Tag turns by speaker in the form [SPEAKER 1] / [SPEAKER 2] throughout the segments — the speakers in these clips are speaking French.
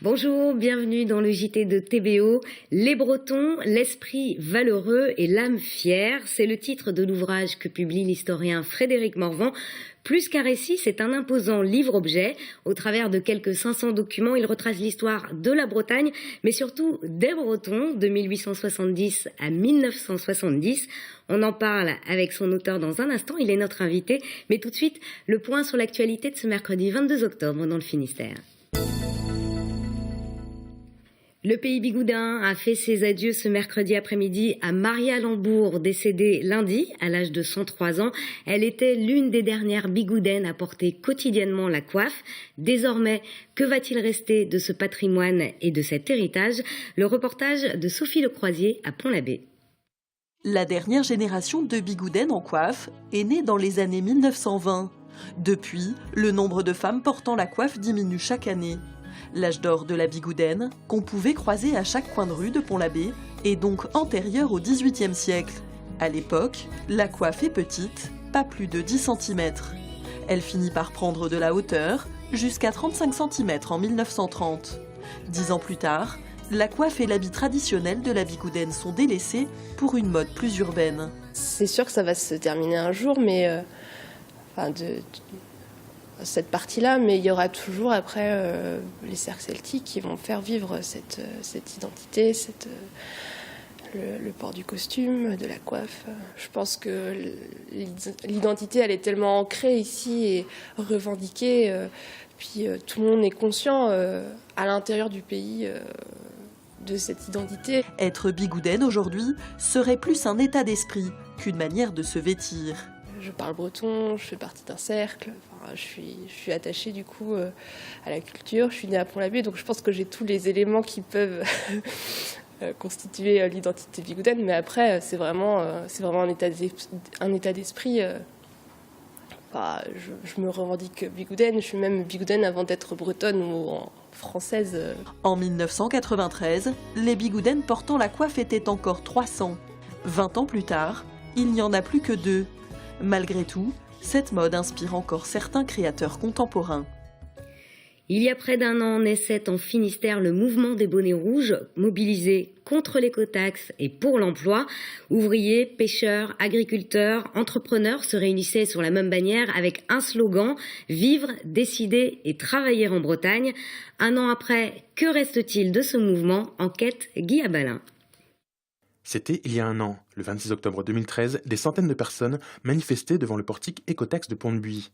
[SPEAKER 1] Bonjour, bienvenue dans le JT de TBO. Les Bretons, l'esprit valeureux et l'âme fière, c'est le titre de l'ouvrage que publie l'historien Frédéric Morvan. Plus qu'un récit, c'est un imposant livre-objet. Au travers de quelques 500 documents, il retrace l'histoire de la Bretagne, mais surtout des Bretons, de 1870 à 1970. On en parle avec son auteur dans un instant, il est notre invité. Mais tout de suite, le point sur l'actualité de ce mercredi 22 octobre dans le Finistère. Le pays bigoudin a fait ses adieux ce mercredi après-midi à Maria Lambourg, décédée lundi à l'âge de 103 ans. Elle était l'une des dernières bigoudaines à porter quotidiennement la coiffe. Désormais, que va-t-il rester de ce patrimoine et de cet héritage? Le reportage de Sophie Lecroisier à Pont-l'Abbé.
[SPEAKER 2] La dernière génération de bigoudaines en coiffe est née dans les années 1920. Depuis, le nombre de femmes portant la coiffe diminue chaque année. L'âge d'or de la bigoudaine, qu'on pouvait croiser à chaque coin de rue de Pont-l'Abbé, est donc antérieur au XVIIIe siècle. À l'époque, la coiffe est petite, pas plus de 10 cm. Elle finit par prendre de la hauteur, jusqu'à 35 cm en 1930. 10 ans plus tard, la coiffe et l'habit traditionnel de la bigoudaine sont délaissés pour une mode plus urbaine.
[SPEAKER 3] C'est sûr que ça va se terminer un jour, mais cette partie-là, mais il y aura toujours après les cercles celtiques qui vont faire vivre cette identité, le port du costume, de la coiffe. Je pense que l'identité, elle est tellement ancrée ici et revendiquée, puis tout le monde est conscient à l'intérieur du pays de cette identité.
[SPEAKER 2] Être bigoudaine aujourd'hui serait plus un état d'esprit qu'une manière de se vêtir.
[SPEAKER 3] Je parle breton, je fais partie d'un cercle, je suis attachée du coup à la culture, je suis née à Pont-l'Abbé, donc je pense que j'ai tous les éléments qui peuvent constituer l'identité bigoudaine, mais après c'est vraiment un état d'esprit. Je me revendique bigoudaine, je suis même bigoudaine avant d'être bretonne ou française.
[SPEAKER 2] En 1993, les bigoudaines portant la coiffe étaient encore 300. 20 ans plus tard, il n'y en a plus que 2. Malgré tout, cette mode inspire encore certains créateurs contemporains.
[SPEAKER 1] Il y a près d'un an naissait en Finistère le mouvement des bonnets rouges, mobilisé contre l'écotaxe et pour l'emploi. Ouvriers, pêcheurs, agriculteurs, entrepreneurs se réunissaient sur la même bannière avec un slogan « Vivre, décider et travailler en Bretagne ». Un an après, que reste-t-il de ce mouvement? Enquête Guy Abalin.
[SPEAKER 4] C'était il y a un an, le 26 octobre 2013, des centaines de personnes manifestaient devant le portique Écotaxe de Pont-de-Buis.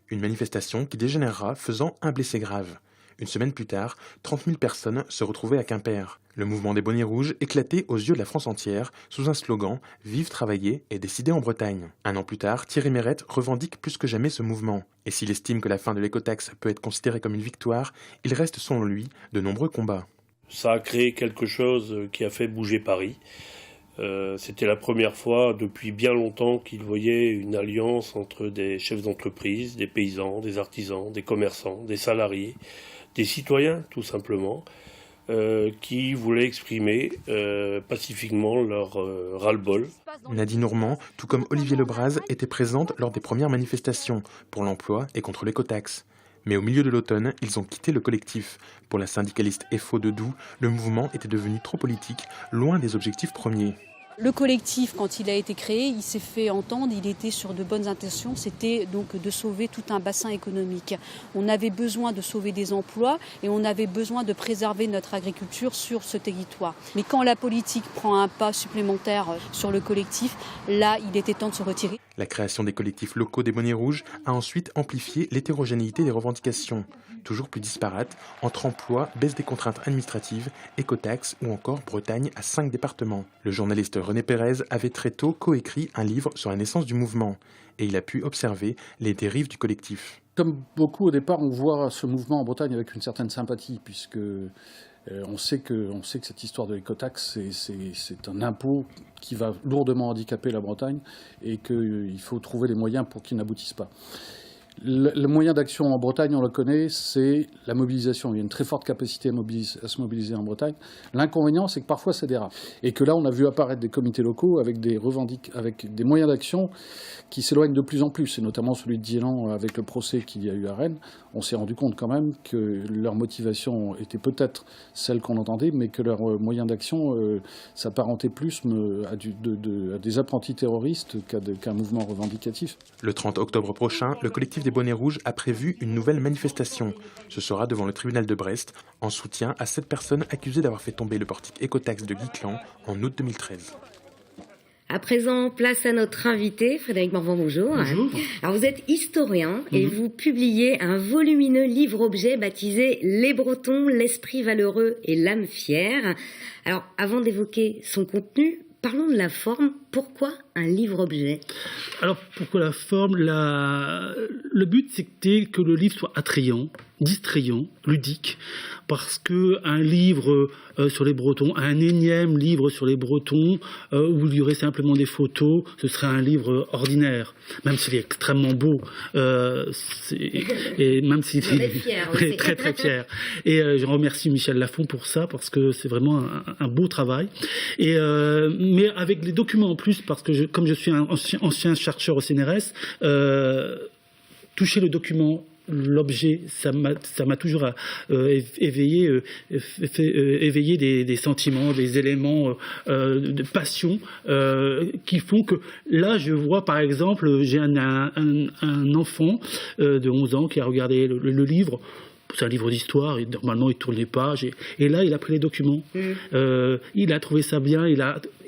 [SPEAKER 4] Une manifestation qui dégénérera, faisant un blessé grave. Une semaine plus tard, 30 000 personnes se retrouvaient à Quimper. Le mouvement des bonnets rouges éclatait aux yeux de la France entière sous un slogan « Vive, travailler et décider en Bretagne ». Un an plus tard, Thierry Mérette revendique plus que jamais ce mouvement. Et s'il estime que la fin de l'écotaxe peut être considérée comme une victoire, il reste selon lui de nombreux combats.
[SPEAKER 5] Ça a créé quelque chose qui a fait bouger Paris. C'était la première fois depuis bien longtemps qu'il voyait une alliance entre des chefs d'entreprise, des paysans, des artisans, des commerçants, des salariés, des citoyens tout simplement, qui voulaient exprimer pacifiquement leur ras-le-bol.
[SPEAKER 4] Nadine Normand, tout comme Olivier Lebras, était présente lors des premières manifestations pour l'emploi et contre l'écotaxe. Mais au milieu de l'automne, ils ont quitté le collectif. Pour la syndicaliste FO de Doubs, le mouvement était devenu trop politique, loin des objectifs premiers.
[SPEAKER 6] Le collectif, quand il a été créé, il s'est fait entendre, il était sur de bonnes intentions, c'était donc de sauver tout un bassin économique. On avait besoin de sauver des emplois et on avait besoin de préserver notre agriculture sur ce territoire. Mais quand la politique prend un pas supplémentaire sur le collectif, là, il était temps de se retirer.
[SPEAKER 4] La création des collectifs locaux des bonnets rouges a ensuite amplifié l'hétérogénéité des revendications, toujours plus disparates, entre emploi, baisse des contraintes administratives, écotaxes ou encore Bretagne à 5 départements. Le journaliste René Pérez avait très tôt coécrit un livre sur la naissance du mouvement et il a pu observer les dérives du collectif.
[SPEAKER 7] Comme beaucoup au départ, on voit ce mouvement en Bretagne avec une certaine sympathie puisque on sait que cette histoire de l'écotaxe, c'est un impôt qui va lourdement handicaper la Bretagne et qu'il faut trouver les moyens pour qu'il n'aboutisse pas. Le moyen d'action en Bretagne, on le connaît, c'est la mobilisation. Il y a une très forte capacité à se mobiliser en Bretagne. L'inconvénient, c'est que parfois, ça dérape. Et que là, on a vu apparaître des comités locaux avec des moyens d'action qui s'éloignent de plus en plus, et notamment celui de Diélan avec le procès qu'il y a eu à Rennes. On s'est rendu compte quand même que leur motivation était peut-être celle qu'on entendait, mais que leur moyen d'action s'apparentait plus à des apprentis terroristes qu'un mouvement revendicatif.
[SPEAKER 4] Le 30 octobre prochain, le collectif des Bonnets Rouges a prévu une nouvelle manifestation. Ce sera devant le tribunal de Brest, en soutien à 7 personnes accusées d'avoir fait tomber le portique écotaxe de Guitlan en août 2013.
[SPEAKER 1] À présent, place à notre invité, Frédéric Morvan, bonjour.
[SPEAKER 8] Bonjour.
[SPEAKER 1] Alors, vous êtes historien et vous publiez un volumineux livre-objet baptisé « Les Bretons, l'esprit valeureux et l'âme fière ». Alors, avant d'évoquer son contenu, parlons de la forme. Pourquoi un livre-objet ?
[SPEAKER 8] Alors, pourquoi la forme ? Le but, c'était que le livre soit attrayant, distrayant, ludique, parce qu'un livre sur les Bretons, un énième livre sur les Bretons, où il y aurait simplement des photos, ce serait un livre ordinaire, même s'il est extrêmement beau, et même s'il est très très fier. Et je remercie Michel Lafon pour ça, parce que c'est vraiment un beau travail. Mais avec les documents en plus, parce que comme je suis un ancien chercheur au CNRS, toucher le document, l'objet, ça m'a toujours éveillé des sentiments, des éléments de passion qui font que là, je vois par exemple, j'ai un enfant de 11 ans qui a regardé le livre. C'est un livre d'histoire, et normalement il tourne les pages, et là il a pris les documents. Il a trouvé ça bien, il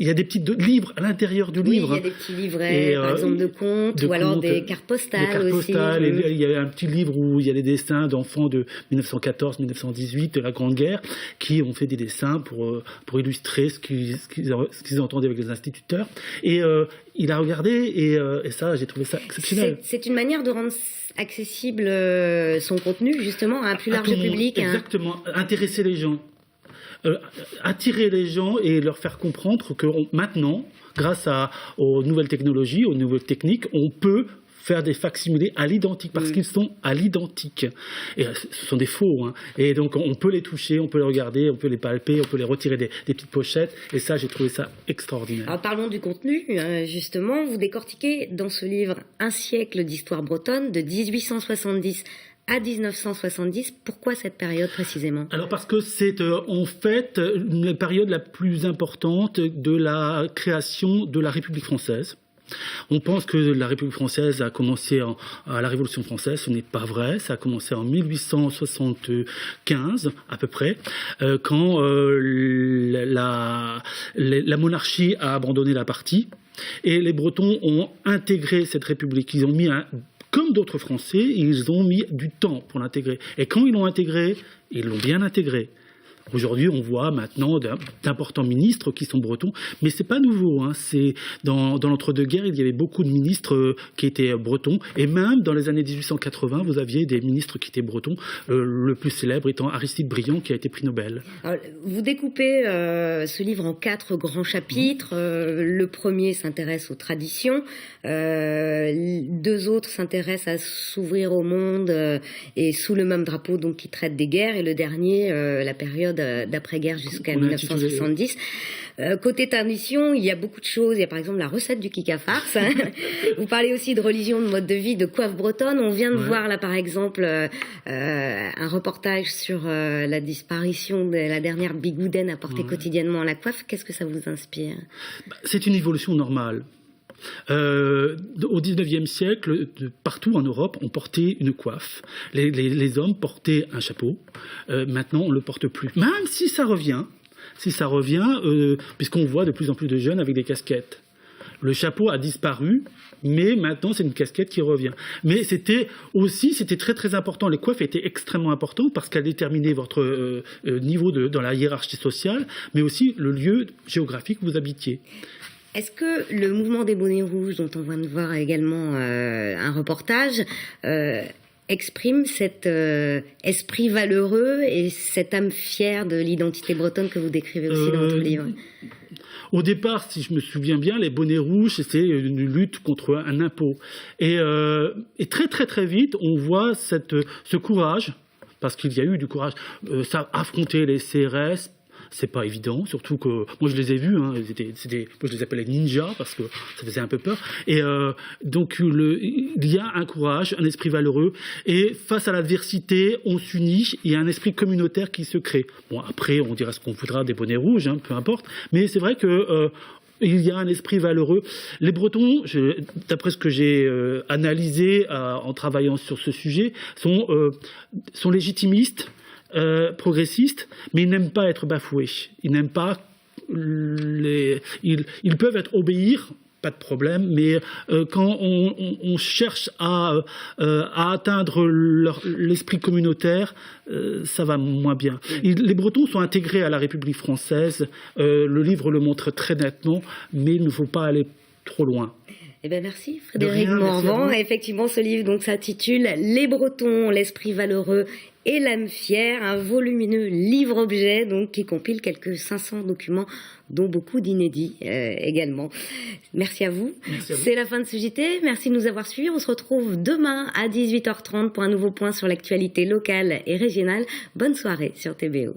[SPEAKER 8] y a des petits livres à l'intérieur du livre.
[SPEAKER 1] Oui, il y a des petits livrets, par exemple de contes, ou alors des cartes postales aussi.
[SPEAKER 8] Il y a un petit livre où il y a des dessins d'enfants de 1914-1918, de la Grande Guerre, qui ont fait des dessins pour illustrer ce qu'ils entendaient avec les instituteurs. Et il a regardé, et ça, j'ai trouvé ça exceptionnel.
[SPEAKER 1] C'est une manière de rendre accessible son contenu justement à un plus large public.
[SPEAKER 8] Exactement, intéresser les gens, attirer les gens et leur faire comprendre que maintenant, grâce aux nouvelles technologies, aux nouvelles techniques, on peut faire des facsimilés à l'identique, parce qu'ils sont à l'identique. Et ce sont des faux, hein. Et donc on peut les toucher, on peut les regarder, on peut les palper, on peut les retirer des petites pochettes, et ça, j'ai trouvé ça extraordinaire.
[SPEAKER 1] Alors parlons du contenu, justement. Vous décortiquez dans ce livre un siècle d'histoire bretonne, de 1870 à 1970. Pourquoi cette période précisément ?
[SPEAKER 8] Alors parce que c'est en fait la période la plus importante de la création de la République française. On pense que la République française a commencé à la Révolution française. Ce n'est pas vrai. Ça a commencé en 1875 à peu près, quand la monarchie a abandonné la partie, et les Bretons ont intégré cette République. Ils ont mis comme d'autres Français, ils ont mis du temps pour l'intégrer. Et quand ils l'ont intégré, ils l'ont bien intégré. Aujourd'hui, on voit maintenant d'importants ministres qui sont bretons, mais c'est pas nouveau, hein. C'est dans l'entre-deux-guerres, il y avait beaucoup de ministres qui étaient bretons, et même dans les années 1880, vous aviez des ministres qui étaient bretons, le plus célèbre étant Aristide Briand, qui a été prix Nobel.
[SPEAKER 1] Alors, vous découpez ce livre en 4 grands chapitres. Le premier s'intéresse aux traditions, 2 autres s'intéressent à s'ouvrir au monde et sous le même drapeau, donc qui traite des guerres, et le dernier, la période d'après-guerre jusqu'à 1970. Côté tradition, il y a beaucoup de choses. Il y a par exemple la recette du kika-farce. Vous parlez aussi de religion, de mode de vie, de coiffe bretonne. On vient de voir là par exemple un reportage sur la disparition de la dernière bigoudaine apportée quotidiennement à la coiffe. Qu'est-ce que ça vous inspire ?
[SPEAKER 8] C'est une évolution normale. Au XIXe siècle, partout en Europe, on portait une coiffe. Les hommes portaient un chapeau. Maintenant, on ne le porte plus. Même si ça revient, puisqu'on voit de plus en plus de jeunes avec des casquettes. Le chapeau a disparu, mais maintenant c'est une casquette qui revient. Mais c'était très très important. Les coiffes étaient extrêmement importantes parce qu'elles déterminaient votre niveau dans la hiérarchie sociale, mais aussi le lieu géographique où vous habitiez.
[SPEAKER 1] Est-ce que le mouvement des Bonnets Rouges, dont on vient de voir également un reportage, exprime cet esprit valeureux et cette âme fière de l'identité bretonne que vous décrivez aussi dans votre livre ?
[SPEAKER 8] Au départ, si je me souviens bien, les bonnets rouges, c'était une lutte contre un impôt. Et très très très vite, on voit ce courage, parce qu'il y a eu du courage, affronter les CRS. C'est pas évident, surtout que moi je les ai vus, hein, moi je les appelais ninjas parce que ça faisait un peu peur. Et donc il y a un courage, un esprit valeureux, et face à l'adversité, on s'unit. Il y a un esprit communautaire qui se crée. Bon, après, on dira ce qu'on voudra des bonnets rouges, hein, peu importe. Mais c'est vrai que il y a un esprit valeureux. Les Bretons, d'après ce que j'ai analysé en travaillant sur ce sujet, sont légitimistes. Progressistes, mais ils n'aiment pas être bafoués. Ils n'aiment pas ils peuvent obéir, pas de problème, mais quand on cherche à atteindre l'esprit communautaire, ça va moins bien. Les Bretons sont intégrés à la République française. Le livre le montre très nettement, mais il ne faut pas aller trop loin.
[SPEAKER 1] Eh bien, merci Frédéric Morvan. Effectivement, ce livre donc s'intitule Les Bretons, l'esprit valeureux et l'âme fière, un volumineux livre-objet donc qui compile quelques 500 documents, dont beaucoup d'inédits également. Merci à vous. C'est la fin de ce JT. Merci de nous avoir suivis. On se retrouve demain à 18h30 pour un nouveau point sur l'actualité locale et régionale. Bonne soirée sur TBO.